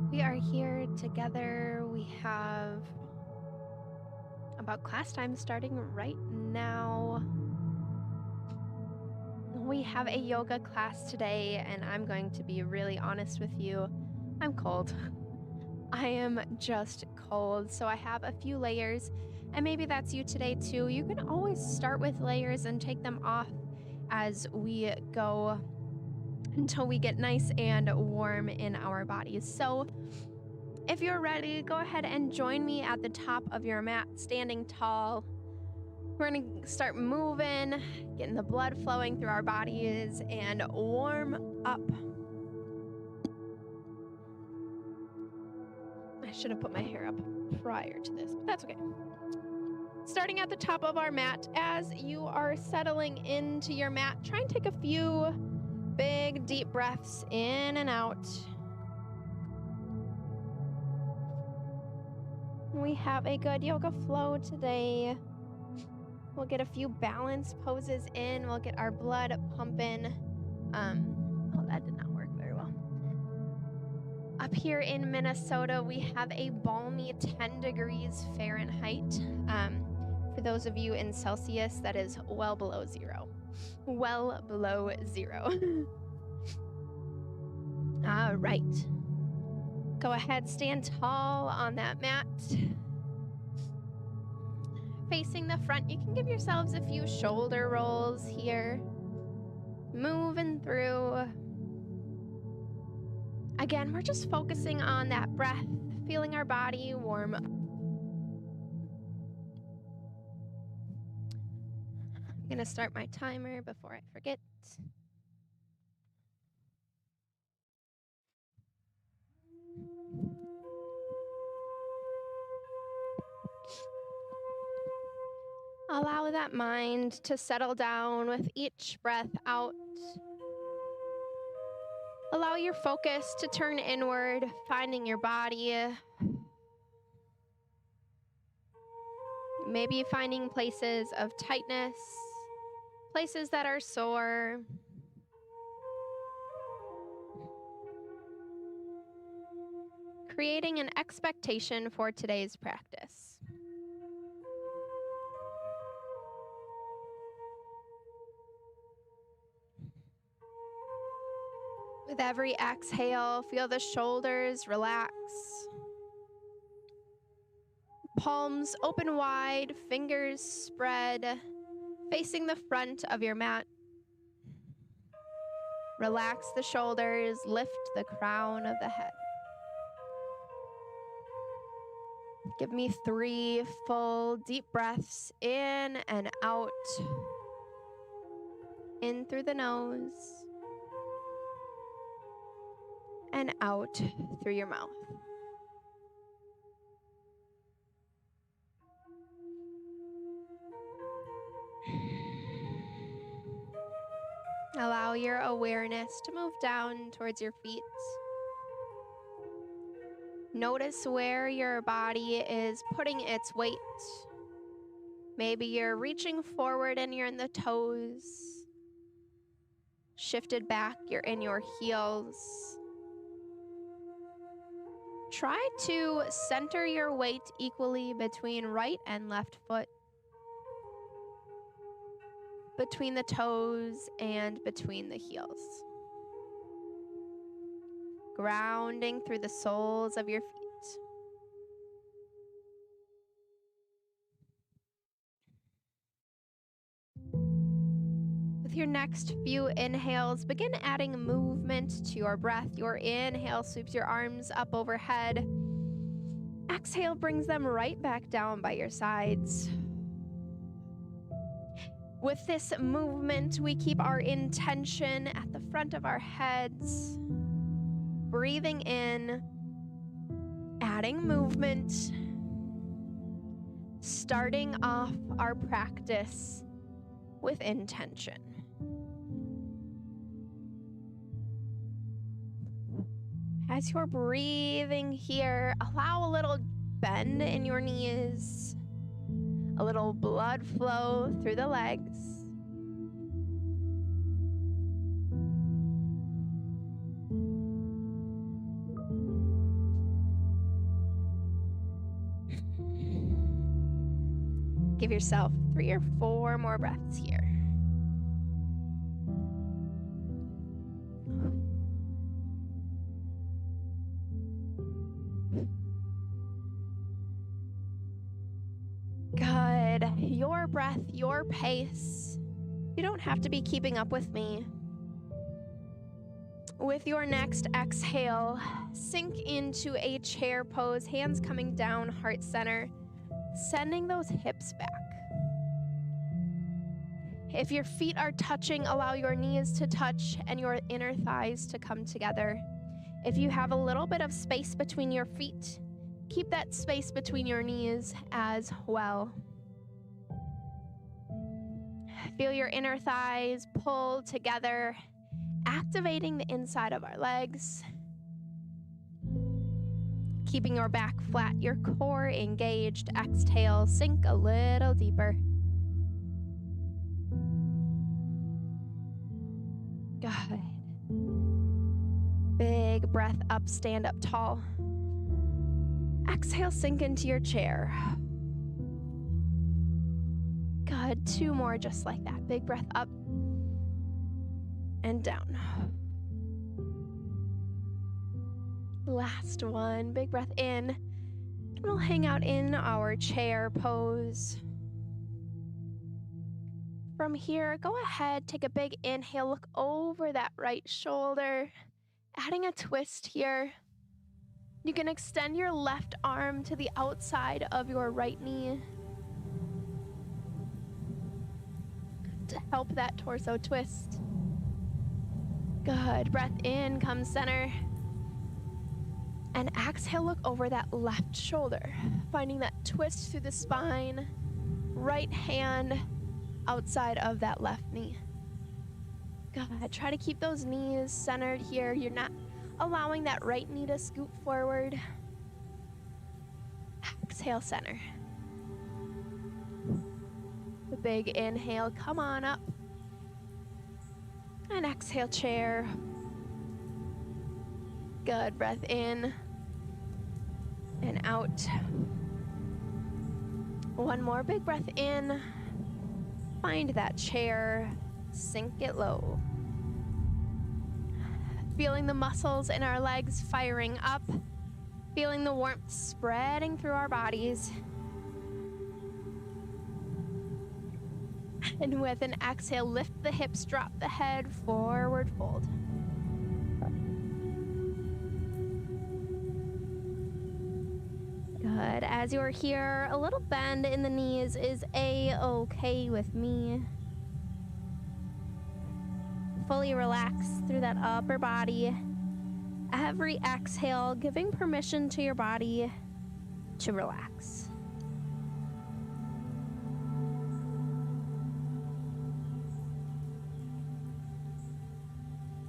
We are here together. We have about class time starting right now. We have a yoga class today, and I'm going to be really honest with you. I'm cold. I am just cold, so I have a few layers, and maybe that's you today too. You can always start with layers and take them off as we go until we get nice and warm in our bodies. So if you're ready, go ahead and join me at the top of your mat, standing tall. We're gonna start moving, getting the blood flowing through our bodies, and warm up. I should have put my hair up prior to this, but that's okay. Starting at the top of our mat, as you are settling into your mat, try and take a few big, deep breaths in and out. We have a good yoga flow today. We'll get a few balance poses in. We'll get our blood pumping. Oh, that did not work very well. Up here in Minnesota, we have a balmy 10 degrees Fahrenheit. For those of you in Celsius, that is well below zero. Well below zero. All right. Go ahead, stand tall on that mat. Facing the front, you can give yourselves a few shoulder rolls here. Moving through. Again, we're just focusing on that breath, feeling our body warm up. I'm gonna start my timer before I forget. Allow that mind to settle down with each breath out. Allow your focus to turn inward, finding your body. Maybe finding places of tightness, places that are sore. Creating an expectation for today's practice. With every exhale, feel the shoulders relax. Palms open wide, fingers spread, facing the front of your mat. Relax the shoulders, lift the crown of the head. Give me 3 full deep breaths in and out. In through the nose and out through your mouth. Allow your awareness to move down towards your feet. Notice where your body is putting its weight. Maybe you're reaching forward and you're in the toes. Shifted back, you're in your heels. Try to center your weight equally between right and left foot, between the toes and between the heels. Grounding through the soles of your feet. With your next few inhales, begin adding movement to your breath. Your inhale sweeps your arms up overhead. Exhale brings them right back down by your sides. With this movement, we keep our intention at the front of our heads. Breathing in, adding movement, starting off our practice with intention. As you're breathing here, allow a little bend in your knees, a little blood flow through the legs. Give yourself 3 or 4 more breaths here. Good. Your breath, your pace. You don't have to be keeping up with me. With your next exhale, sink into a chair pose, hands coming down, heart center, sending those hips back. If your feet are touching, allow your knees to touch and your inner thighs to come together. If you have a little bit of space between your feet, keep that space between your knees as well. Feel your inner thighs pull together, activating the inside of our legs. Keeping your back flat, your core engaged. Exhale, sink a little deeper. Good. Big breath up, stand up tall. Exhale, sink into your chair. Good, 2 more just like that. Big breath up and down. Last one, big breath in. We'll hang out in our chair pose. From here, go ahead, take a big inhale, look over that right shoulder, adding a twist here. You can extend your left arm to the outside of your right knee to help that torso twist. Good. Breath in, come center. And exhale, look over that left shoulder, finding that twist through the spine. Right hand outside of that left knee. Good. Try to keep those knees centered here. You're not allowing that right knee to scoot forward. Exhale, center. The big inhale, come on up. And exhale, chair. Good. Breath in and out. One more big breath in. Find that chair, sink it low. Feeling the muscles in our legs firing up, feeling the warmth spreading through our bodies. And with an exhale, lift the hips, drop the head, forward fold. Good. As you're here, a little bend in the knees is a-okay with me. Fully relax through that upper body. Every exhale, giving permission to your body to relax.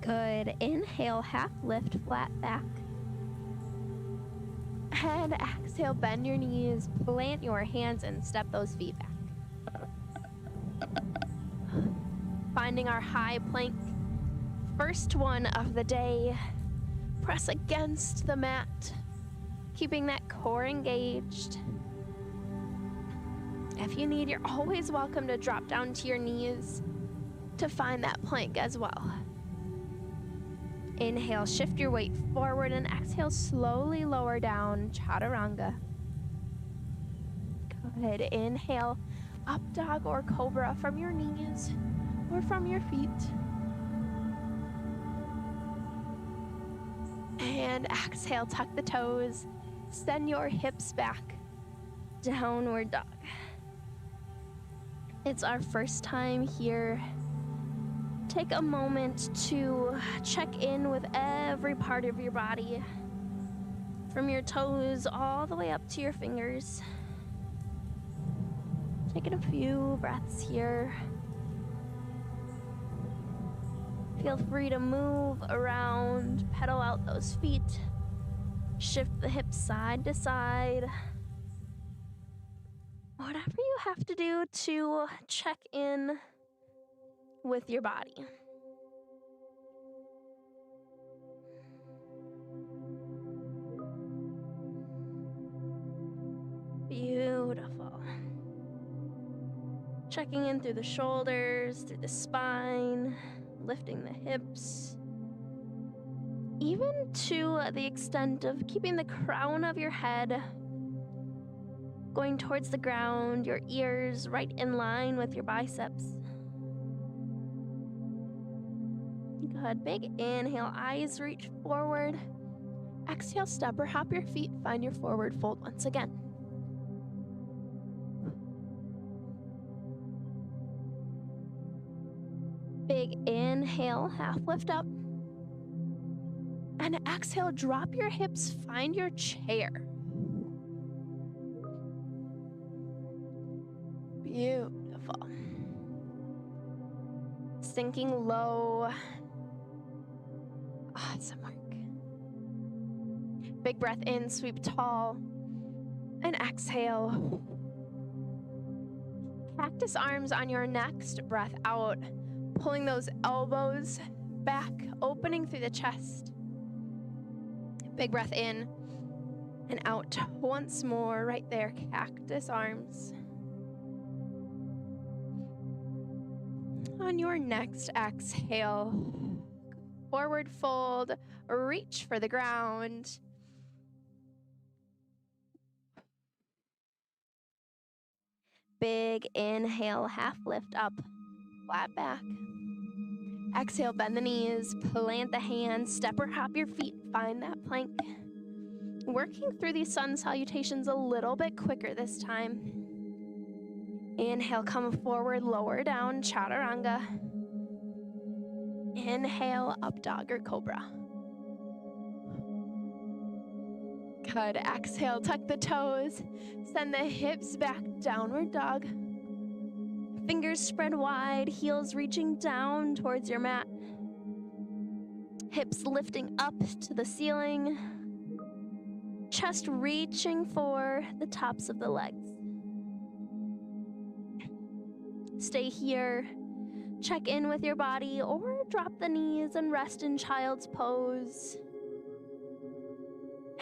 Good. Inhale, half lift, flat back. And exhale, bend your knees, plant your hands, and step those feet back. Finding our high plank, first one of the day. Press against the mat, keeping that core engaged. If you need, you're always welcome to drop down to your knees to find that plank as well. Inhale, shift your weight forward, and exhale, slowly lower down, chaturanga. Good. Inhale, up dog or cobra from your knees or from your feet. And exhale, tuck the toes, send your hips back, downward dog. It's our first time here. Take a moment to check in with every part of your body, from your toes all the way up to your fingers. Taking a few breaths here. Feel free to move around, pedal out those feet, shift the hips side to side. Whatever you have to do to check in with your body. Beautiful. Checking in through the shoulders, through the spine, lifting the hips. Even to the extent of keeping the crown of your head going towards the ground, your ears right in line with your biceps. Good. Big inhale, eyes reach forward. Exhale, step or hop your feet, find your forward fold once again. Big inhale, half lift up. And exhale, drop your hips, find your chair. Beautiful. Sinking low. Awesome work. Big breath in, sweep tall. And exhale. Cactus arms on your next breath out, pulling those elbows back, opening through the chest. Big breath in and out once more, right there, cactus arms. On your next exhale, forward fold, reach for the ground. Big inhale, half lift up, flat back. Exhale, bend the knees, plant the hands, step or hop your feet, find that plank. Working through these sun salutations a little bit quicker this time. Inhale, come forward, lower down, chaturanga. Inhale, up dog or cobra. Good. Exhale, tuck the toes, send the hips back, downward dog. Fingers spread wide, heels reaching down towards your mat. Hips lifting up to the ceiling. Chest reaching for the tops of the legs. Stay here. Check in with your body or drop the knees and rest in child's pose.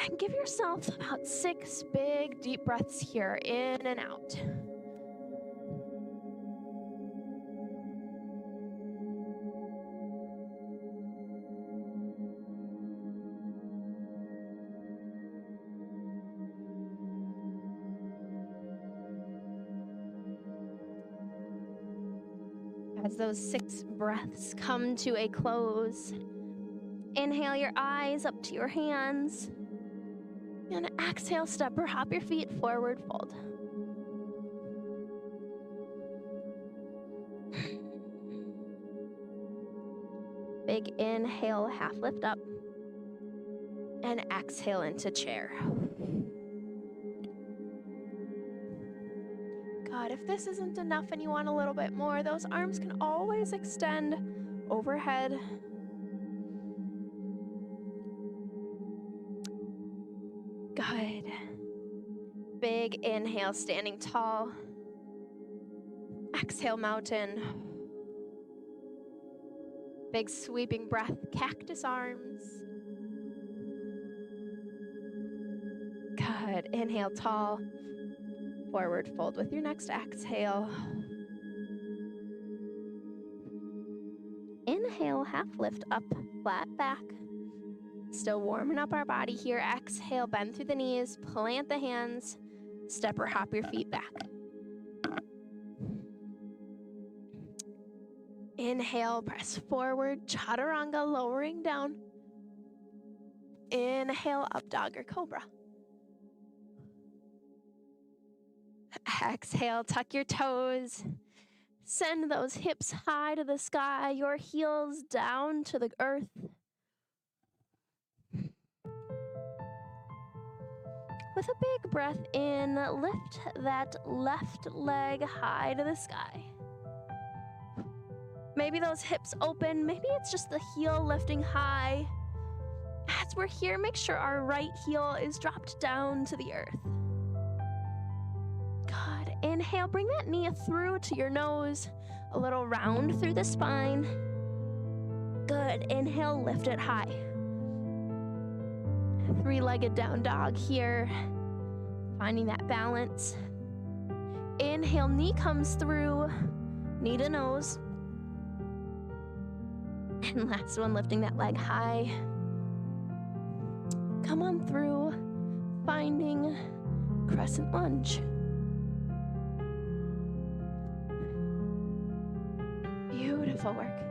And give yourself about 6 big deep breaths here, in and out. As those 6 breaths come to a close, inhale your eyes up to your hands. And exhale, step or hop your feet, forward fold. Big inhale, half lift up. And exhale into chair. God, if this isn't enough and you want a little bit more, those arms can always extend overhead. Good. Big inhale, standing tall. Exhale, mountain. Big sweeping breath, cactus arms. Good. Inhale, tall. Forward fold with your next exhale. Inhale, half lift up, flat back. Still warming up our body here. Exhale, bend through the knees, plant the hands, step or hop your feet back. Inhale, press forward, chaturanga, lowering down. Inhale, up dog or cobra. Exhale, tuck your toes. Send those hips high to the sky, your heels down to the earth. With a big breath in, lift that left leg high to the sky. Maybe those hips open, maybe it's just the heel lifting high. As we're here, make sure our right heel is dropped down to the earth. Good. Inhale, bring that knee through to your nose, a little round through the spine. Good. Inhale, lift it high. 3-legged down dog here, finding that balance. Inhale, knee comes through, knee to nose. And last one, lifting that leg high. Come on through, finding crescent lunge. Beautiful work.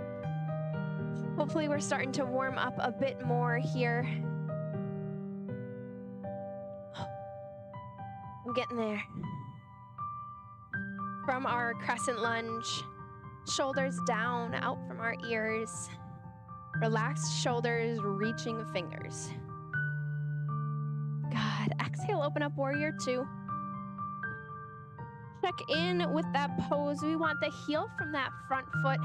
Hopefully we're starting to warm up a bit more here. I'm getting there. From our crescent lunge, shoulders down, out from our ears. Relaxed shoulders, reaching fingers. Good. Exhale, open up warrior two. Check in with that pose. We want the heel from that front foot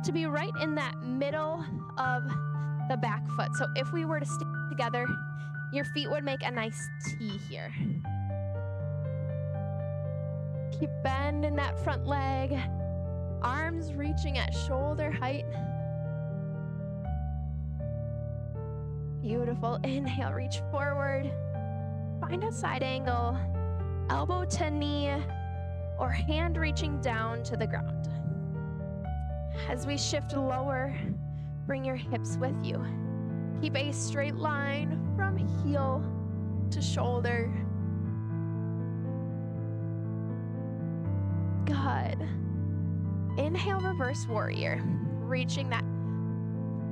to be right in that middle of the back foot. So if we were to stick together, your feet would make a nice T here. Keep bending that front leg. Arms reaching at shoulder height. Beautiful. Inhale, reach forward. Find a side angle. Elbow to knee or hand reaching down to the ground. As we shift lower, bring your hips with you. Keep a straight line from heel to shoulder. Good. Inhale, reverse warrior. Reaching that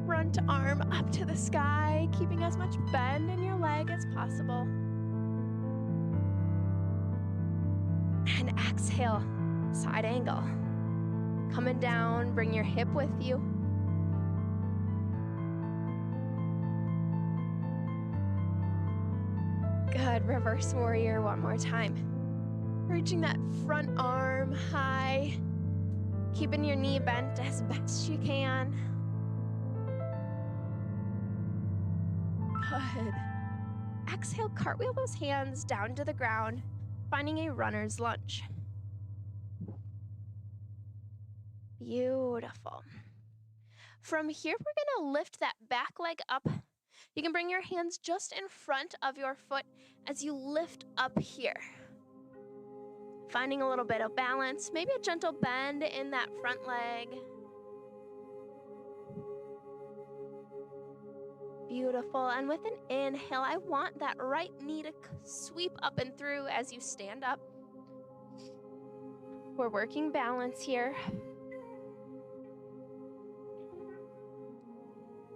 front arm up to the sky, keeping as much bend in your leg as possible. And exhale, side angle. Coming down, bring your hip with you. Good, reverse warrior one more time. Reaching that front arm high, keeping your knee bent as best you can. Good. Exhale, cartwheel those hands down to the ground, finding a runner's lunge. Beautiful. From here, we're gonna lift that back leg up. You can bring your hands just in front of your foot as you lift up here. Finding a little bit of balance, maybe a gentle bend in that front leg. Beautiful. And with an inhale, I want that right knee to sweep up and through as you stand up. We're working balance here.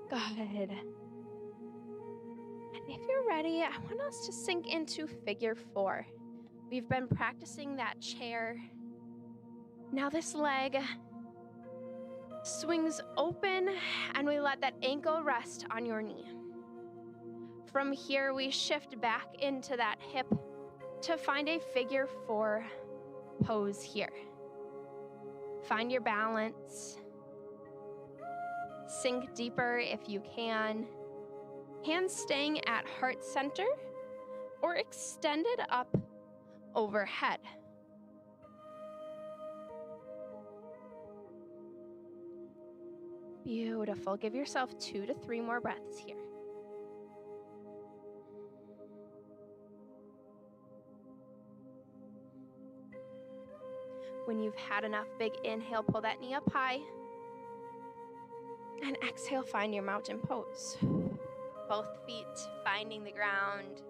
Good. And if you're ready, I want us to sink into figure four. We've been practicing that chair. Now this leg swings open and we let that ankle rest on your knee. From here, we shift back into that hip to find a figure four pose here. Find your balance. Sink deeper if you can. Hands staying at heart center or extended up overhead. Beautiful. Give yourself 2 to 3 more breaths here. When you've had enough, big inhale, pull that knee up high. And exhale, find your mountain pose. Both feet finding the ground.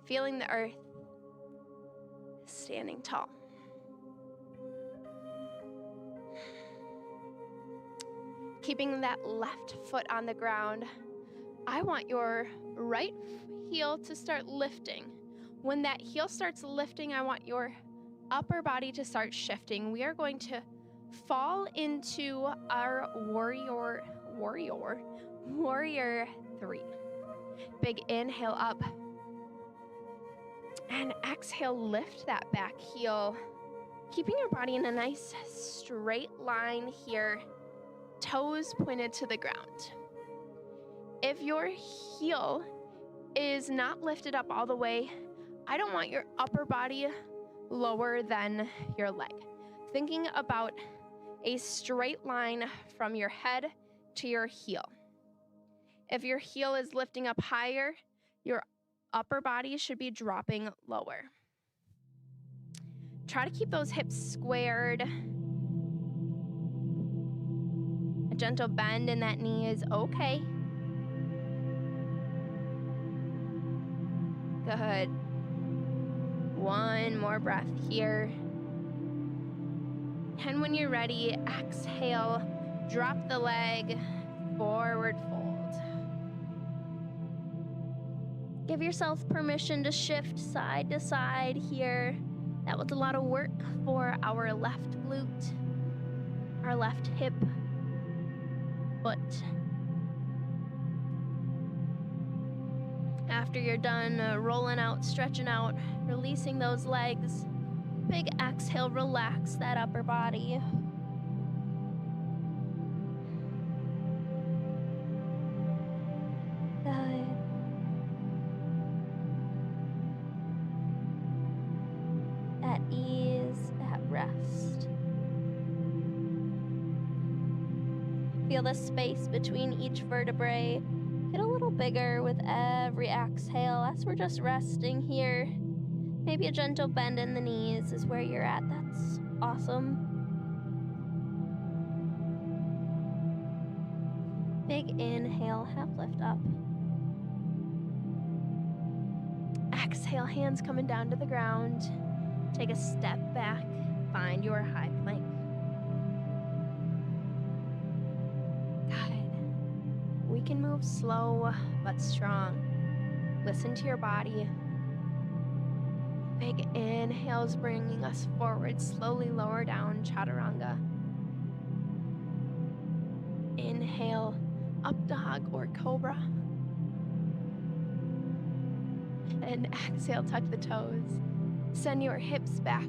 Feeling the earth. Standing tall. Keeping that left foot on the ground. I want your right heel to start lifting. When that heel starts lifting, I want your upper body to start shifting. We are going to fall into our warrior three. Big inhale up. And exhale, lift that back heel. Keeping your body in a nice straight line here. Toes pointed to the ground. If your heel is not lifted up all the way, I don't want your upper body lower than your leg. Thinking about a straight line from your head to your heel. If your heel is lifting up higher, your upper body should be dropping lower. Try to keep those hips squared. A gentle bend in that knee is okay. Good. One more breath here. And when you're ready, exhale, drop the leg, forward fold. Give yourself permission to shift side to side here. That was a lot of work for our left glute, our left hip, foot. After you're done rolling out, stretching out, releasing those legs, big exhale, relax that upper body. Good. At ease, at rest. Feel the space between each vertebrae get a little bigger with every exhale as we're just resting here. Maybe a gentle bend in the knees is where you're at. That's awesome. Big inhale, half lift up. Exhale, hands coming down to the ground. Take a step back, find your high plank. Good. We can move slow but strong. Listen to your body. Big inhales bringing us forward, slowly lower down, chaturanga. Inhale, up dog or cobra. And exhale, tuck the toes. Send your hips back.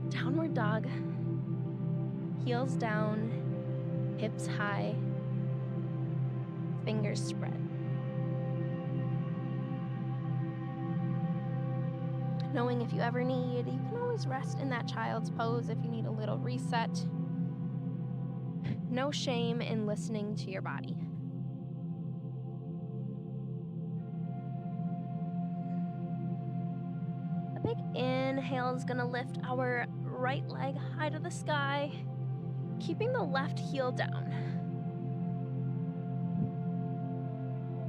Downward dog. Heels down, hips high, fingers spread. Knowing if you ever need, you can always rest in that child's pose if you need a little reset. No shame in listening to your body. A big inhale is gonna lift our right leg high to the sky, keeping the left heel down.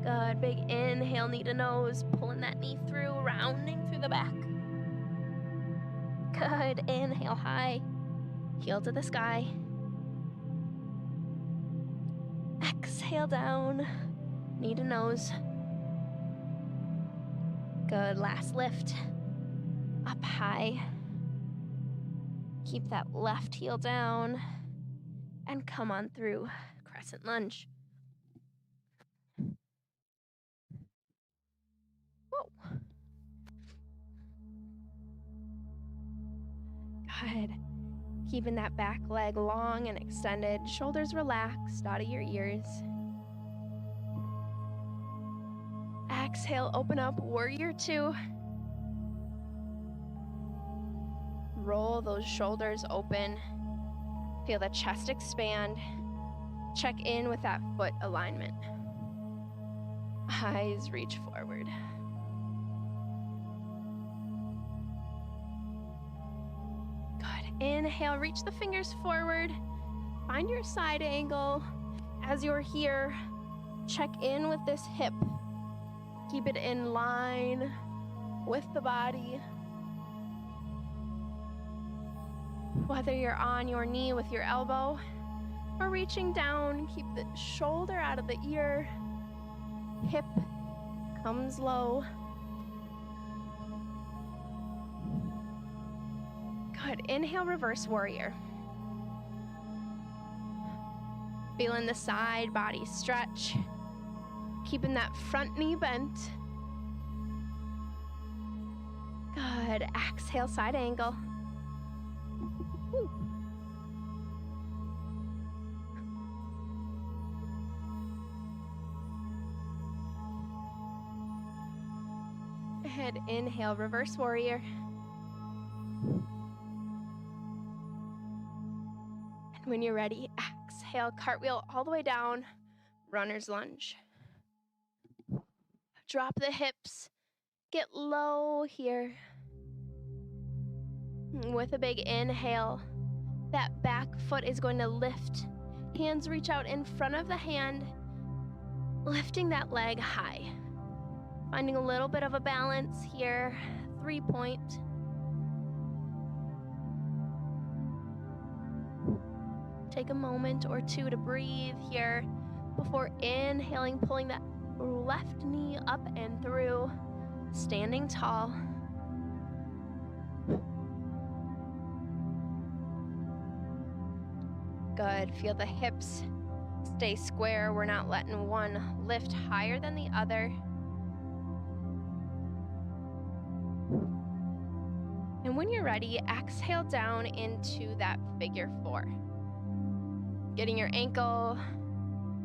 Good, big inhale, knee to nose, pulling that knee through, rounding through the back. Good, inhale high, heel to the sky. Exhale down, knee to nose. Good, last lift, up high. Keep that left heel down and come on through, crescent lunge. Whoa. Good. Keeping that back leg long and extended, shoulders relaxed out of your ears. Exhale, open up, warrior two. Roll those shoulders open. Feel the chest expand. Check in with that foot alignment. Eyes reach forward. Good. Inhale, reach the fingers forward. Find your side angle. As you're here, check in with this hip. Keep it in line with the body. Whether you're on your knee with your elbow or reaching down, keep the shoulder out of the ear. Hip comes low. Good. Inhale, reverse warrior. Feeling the side body stretch. Keeping that front knee bent. Good. Exhale, side angle. Woo. And inhale, reverse warrior. And when you're ready, exhale, cartwheel all the way down, runner's lunge. Drop the hips, get low here. With a big inhale, that back foot is going to lift. Hands reach out in front of the hand, lifting that leg high. Finding a little bit of a balance here. 3-point. Take a moment or two to breathe here before inhaling, pulling that left knee up and through, standing tall. Good. Feel the hips stay square. We're not letting one lift higher than the other. And when you're ready, exhale down into that figure 4. Getting your ankle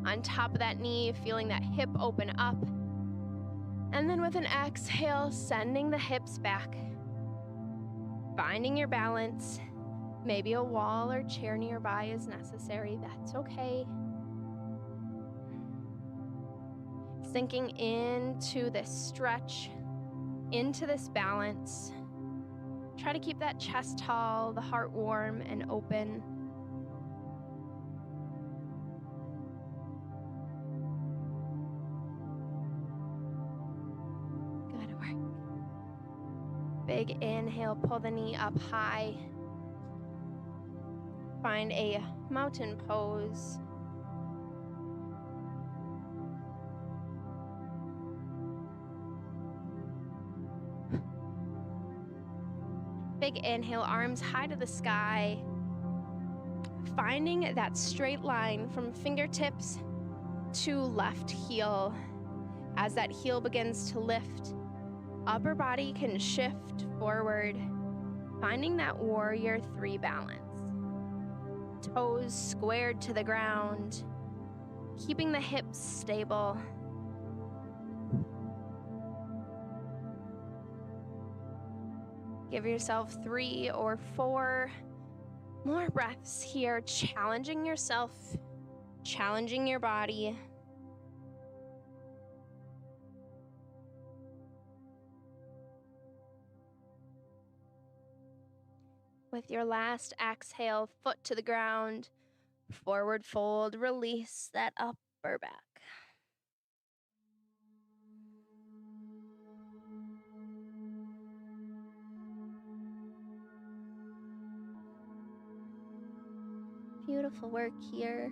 on top of that knee, feeling that hip open up. And then with an exhale, sending the hips back. Finding your balance. Maybe a wall or chair nearby is necessary. That's okay. Sinking into this stretch, into this balance. Try to keep that chest tall, the heart warm and open. Good work. Big inhale, pull the knee up high. Find a mountain pose. Big inhale, arms high to the sky. Finding that straight line from fingertips to left heel. As that heel begins to lift, upper body can shift forward. Finding that warrior 3 balance. Toes squared to the ground. Keeping the hips stable. Give yourself 3 or 4 more breaths here, challenging yourself, challenging your body. With your last exhale, foot to the ground, forward fold, release that upper back. Beautiful work here.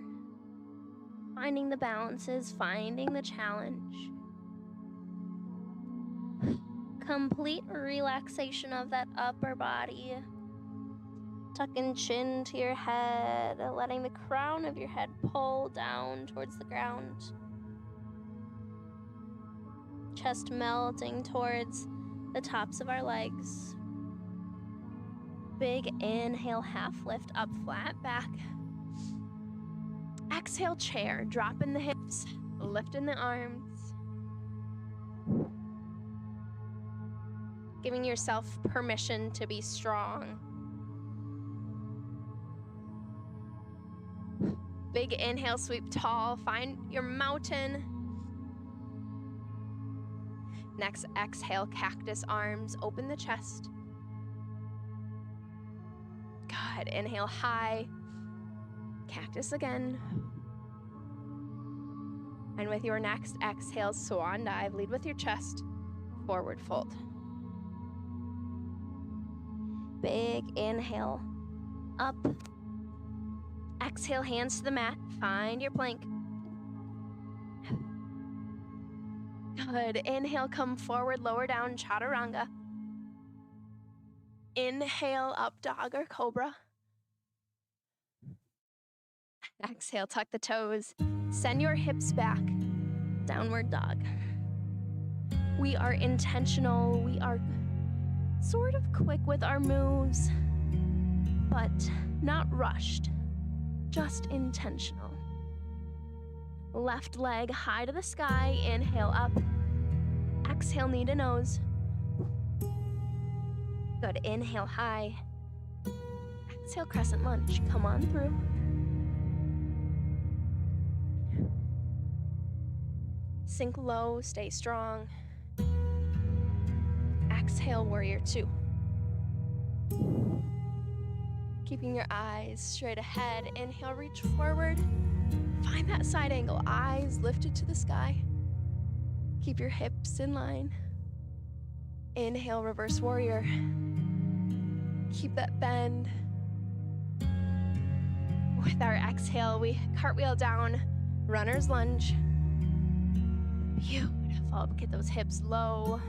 Finding the balances, finding the challenge. Complete relaxation of that upper body. Tucking chin to your head, letting the crown of your head pull down towards the ground. Chest melting towards the tops of our legs. Big inhale, half lift up, flat back. Exhale, chair, dropping the hips, lifting the arms. Giving yourself permission to be strong. Big inhale, sweep tall, find your mountain. Next, exhale, cactus arms, open the chest. Good, inhale high, cactus again. And with your next exhale, swan dive, lead with your chest, forward fold. Big inhale, up. Exhale, hands to the mat, find your plank. Good, inhale, come forward, lower down, chaturanga. Inhale, up dog or cobra. Exhale, tuck the toes, send your hips back, downward dog. We are intentional, we are sort of quick with our moves, but not rushed, just intentional. Left leg high to the sky, inhale up, exhale knee to nose. Good, inhale high, exhale crescent lunge, come on through. Sink low, stay strong. Exhale, warrior 2. Keeping your eyes straight ahead. Inhale, reach forward. Find that side angle, eyes lifted to the sky. Keep your hips in line. Inhale, reverse warrior. Keep that bend. With our exhale, we cartwheel down, runner's lunge. Beautiful. Get those hips low.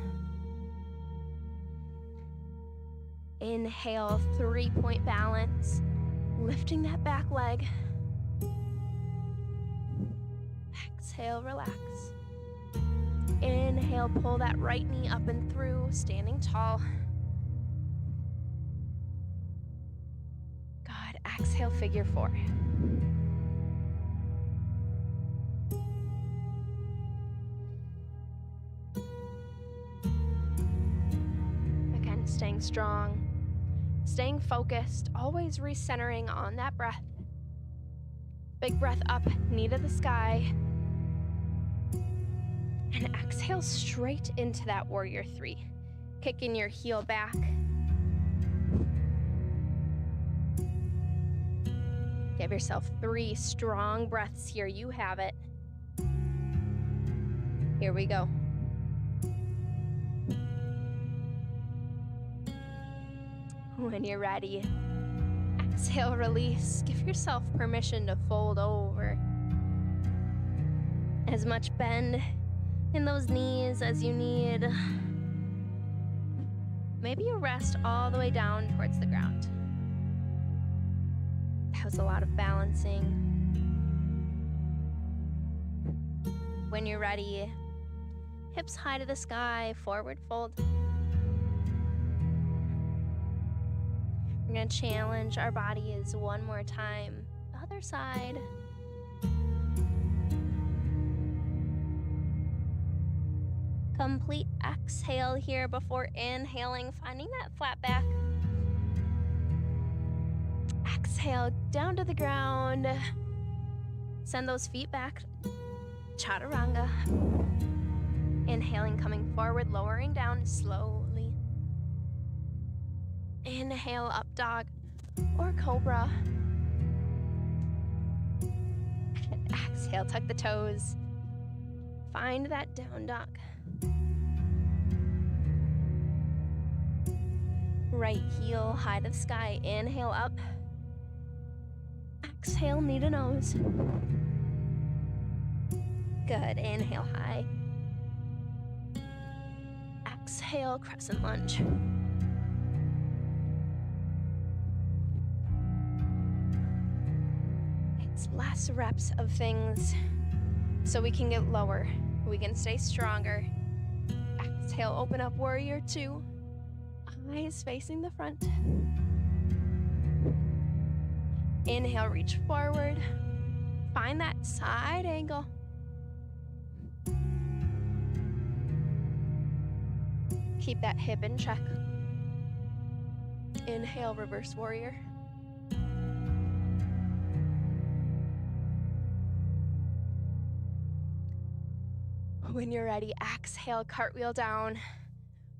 Inhale, 3-point balance. Lifting that back leg. Exhale, relax. Inhale, pull that right knee up and through, standing tall. Good. Exhale, figure 4. Again, staying strong, staying focused, always recentering on that breath. Big breath up, knee to the sky. And exhale straight into that warrior 3. Kicking your heel back. Give yourself 3 strong breaths here. You have it. Here we go. When you're ready, exhale, release. Give yourself permission to fold over. As much bend in those knees as you need. Maybe you rest all the way down towards the ground. That was a lot of balancing. When you're ready, hips high to the sky, forward fold. We're gonna challenge our bodies one more time. Other side. Complete exhale here before inhaling, finding that flat back. Exhale, down to the ground. Send those feet back. Chaturanga. Inhaling, coming forward, lowering down slowly. Inhale, up dog or cobra. Exhale, tuck the toes. Find that down dog. Right heel high to the sky. Inhale up. Exhale, knee to nose. Good. Inhale high. Exhale, crescent lunge. It's less reps of things so we can get lower. We can stay stronger. Exhale, open up, warrior 2. Eyes facing the front. Inhale, reach forward. Find that side angle. Keep that hip in check. Inhale, reverse warrior. When you're ready, exhale, cartwheel down,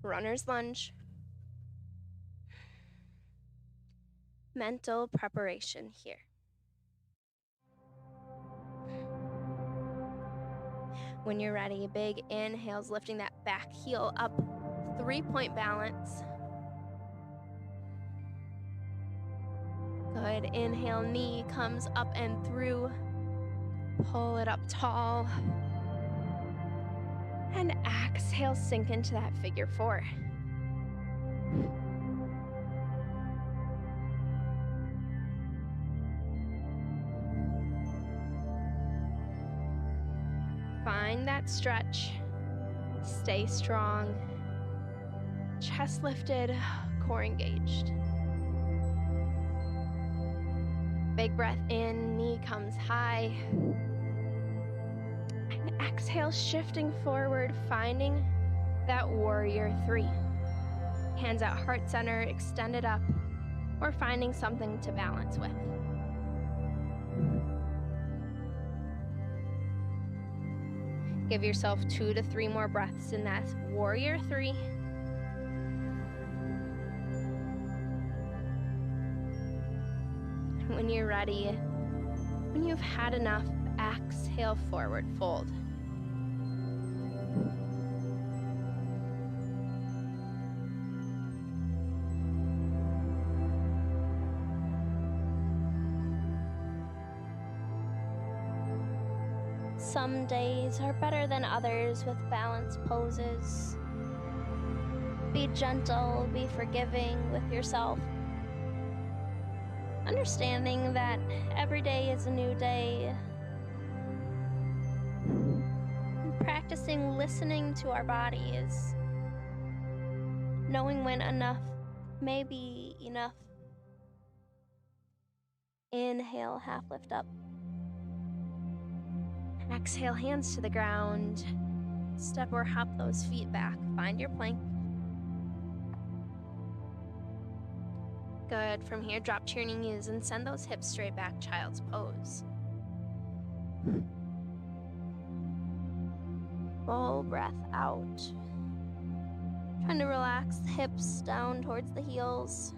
runner's lunge. Mental preparation here. When you're ready, big inhales, lifting that back heel up, 3-point balance. Good. Inhale, knee comes up and through. Pull it up tall. And exhale, sink into that figure 4. Find that stretch. Stay strong. Chest lifted, core engaged. Big breath in, knee comes high. And exhale, shifting forward, finding that warrior 3. Hands out heart center, extended up, or finding something to balance with. Give yourself 2 to 3 more breaths in that warrior 3. when you're ready, when you've had enough, exhale, forward fold. Some days are better than others with balanced poses. Be gentle, be forgiving with yourself. Understanding that every day is a new day. And practicing listening to our bodies. Knowing when enough may be enough. Inhale, half lift up. Exhale, hands to the ground. Step or hop those feet back. Find your plank. Good. From here, drop to your knees and send those hips straight back, child's pose. Full breath out. Trying to relax the hips down towards the heels.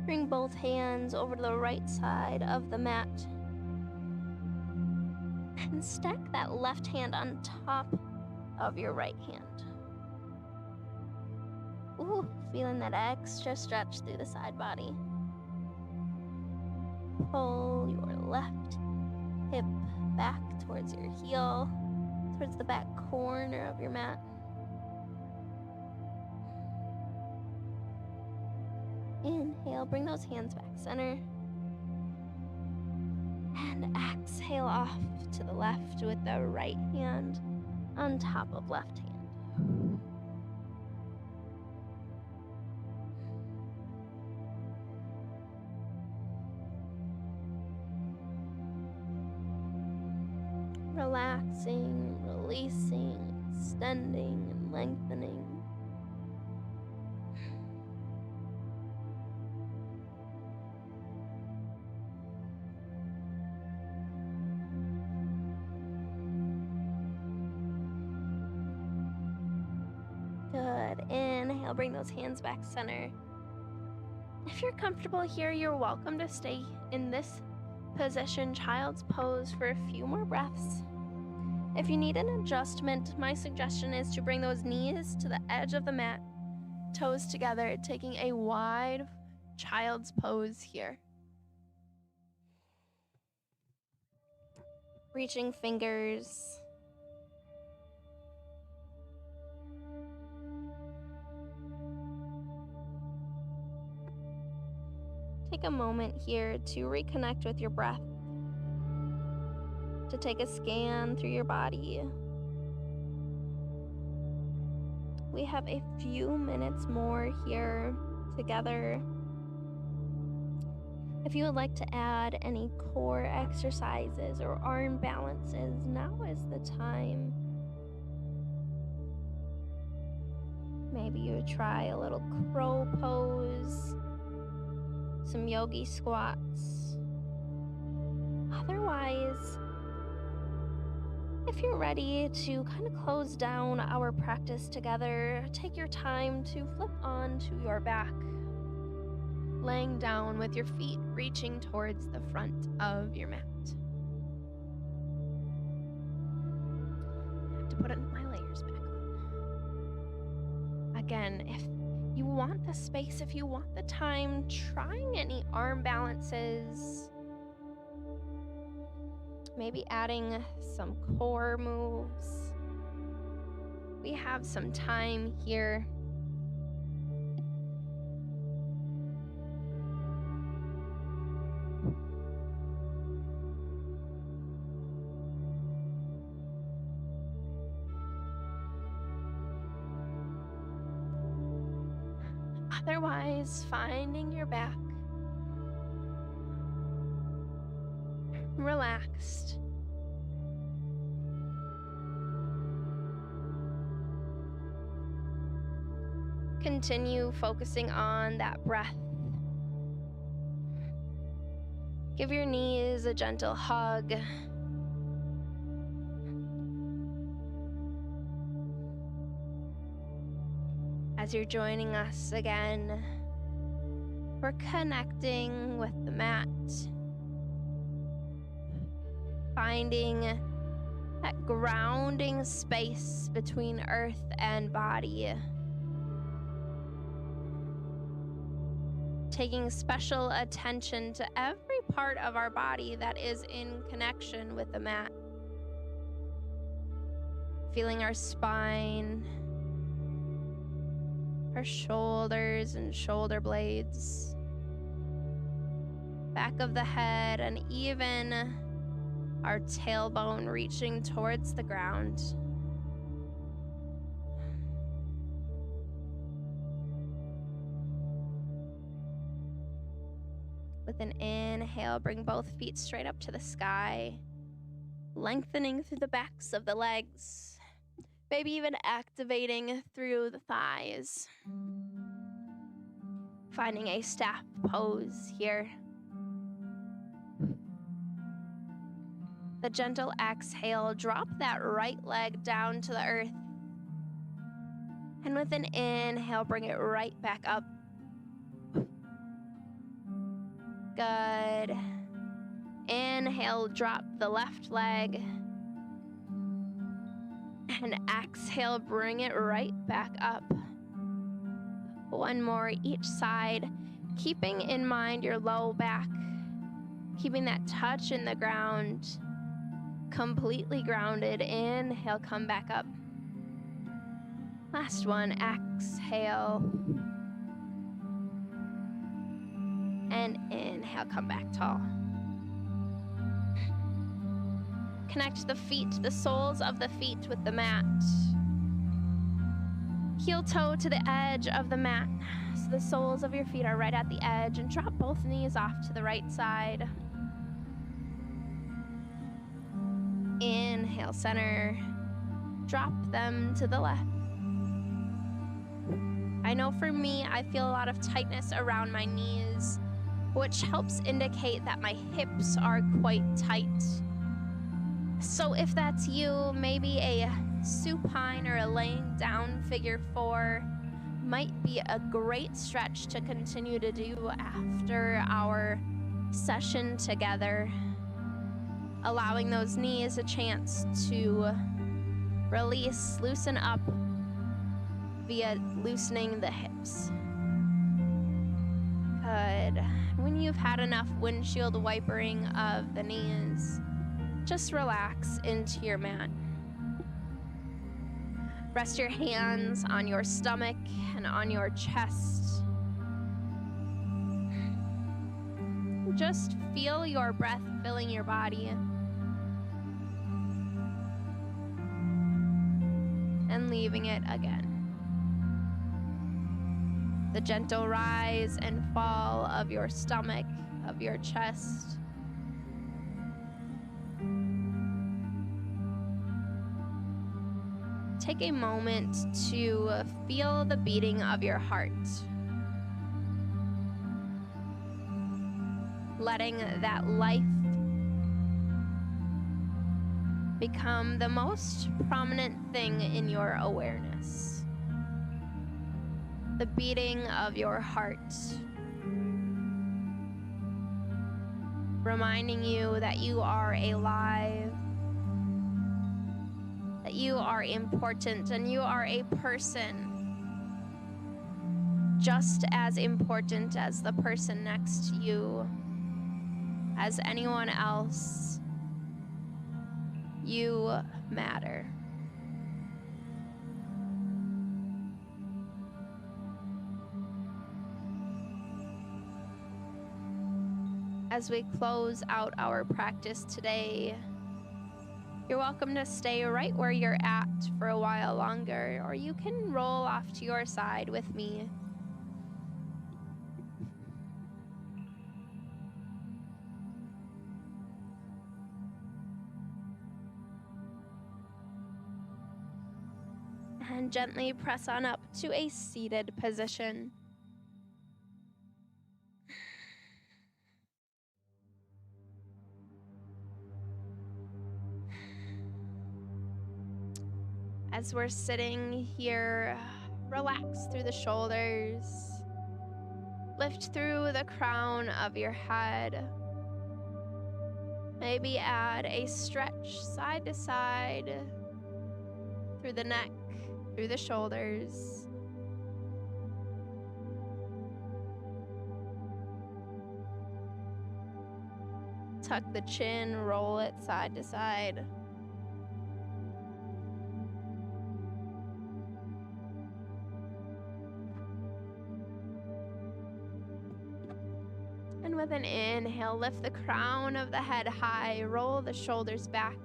Bring both hands over to the right side of the mat. And stack that left hand on top of your right hand. Ooh, feeling that extra stretch through the side body. Pull your left hip back towards your heel, towards the back corner of your mat. Inhale, bring those hands back center. And exhale off to the left with the right hand on top of left hand. Relaxing, releasing, extending, and lengthening. Good. Inhale, bring those hands back center. If you're comfortable here, you're welcome to stay in this position, child's pose, for a few more breaths. If you need an adjustment, my suggestion is to bring those knees to the edge of the mat, toes together, taking a wide child's pose here. Reaching fingers. Take a moment here to reconnect with your breath, to take a scan through your body. We have a few minutes more here together. If you would like to add any core exercises or arm balances, now is the time. Maybe you try a little crow pose, some yogi squats. Otherwise, if you're ready to kind of close down our practice together, take your time to flip onto your back, laying down with your feet reaching towards the front of your mat. I have to put my layers back on. Again, if you want the space, if you want the time, trying any arm balances, maybe adding some core moves. We have some time here. Otherwise, finding your back relaxed. Continue focusing on that breath. Give your knees a gentle hug. As you're joining us again, we're connecting with the mat, finding that grounding space between earth and body, taking special attention to every part of our body that is in connection with the mat, feeling our spine, our shoulders and shoulder blades, back of the head, and even our tailbone reaching towards the ground. With an inhale, bring both feet straight up to the sky, lengthening through the backs of the legs, maybe even activating through the thighs. Finding a staff pose here. The gentle exhale, drop that right leg down to the earth. And with an inhale, bring it right back up. Good. Inhale, drop the left leg. And exhale, bring it right back up. One more each side, keeping in mind your low back, keeping that touch in the ground, completely grounded. Inhale, come back up. Last one, exhale. And inhale, come back tall. Connect the feet, the soles of the feet with the mat. Heel toe to the edge of the mat, so the soles of your feet are right at the edge, and drop both knees off to the right side. Inhale, center. Drop them to the left. I know for me, I feel a lot of tightness around my knees, which helps indicate that my hips are quite tight. So if that's you, maybe a supine or a laying down figure 4 might be a great stretch to continue to do after our session together, allowing those knees a chance to release, loosen up via loosening the hips. Good. When you've had enough windshield wipering of the knees, just relax into your mat. Rest your hands on your stomach and on your chest. Just feel your breath filling your body. And leaving it again. The gentle rise and fall of your stomach, of your chest. Take a moment to feel the beating of your heart. Letting that life become the most prominent thing in your awareness. The beating of your heart. Reminding you that you are alive, that you are important, and you are a person just as important as the person next to you, as anyone else. You matter. As we close out our practice today, you're welcome to stay right where you're at for a while longer, or you can roll off to your side with me. And gently press on up to a seated position. As we're sitting here, Relax through the shoulders. Lift through the crown of your head. Maybe add a stretch side to side through the neck, through the shoulders. Tuck the chin, roll it side to side. And with an inhale, lift the crown of the head high, roll the shoulders back.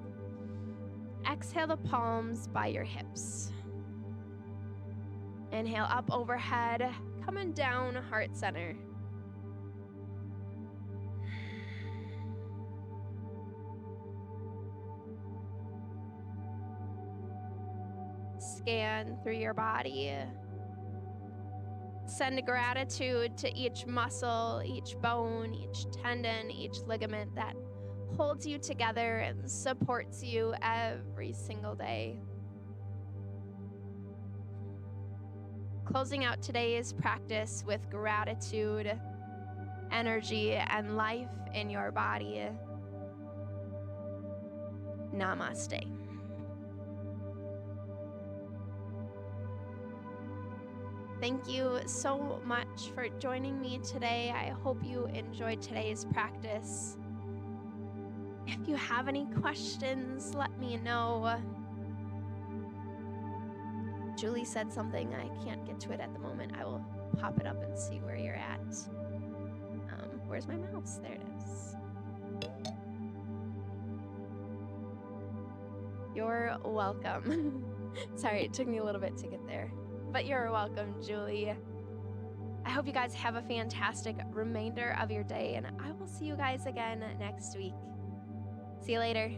Exhale the palms by your hips. Inhale up overhead, coming down heart center. Scan through your body. Send gratitude to each muscle, each bone, each tendon, each ligament that holds you together and supports you every single day. Closing out today's practice with gratitude, energy, and life in your body. Namaste. Thank you so much for joining me today. I hope you enjoyed today's practice. If you have any questions, let me know. Julie said something. I can't get to it at the moment. I will pop it up and see where you're at. Where's my mouse? There it is. You're welcome. Sorry, it took me a little bit to get there. But you're welcome, Julie. I hope you guys have a fantastic remainder of your day, and I will see you guys again next week. See you later.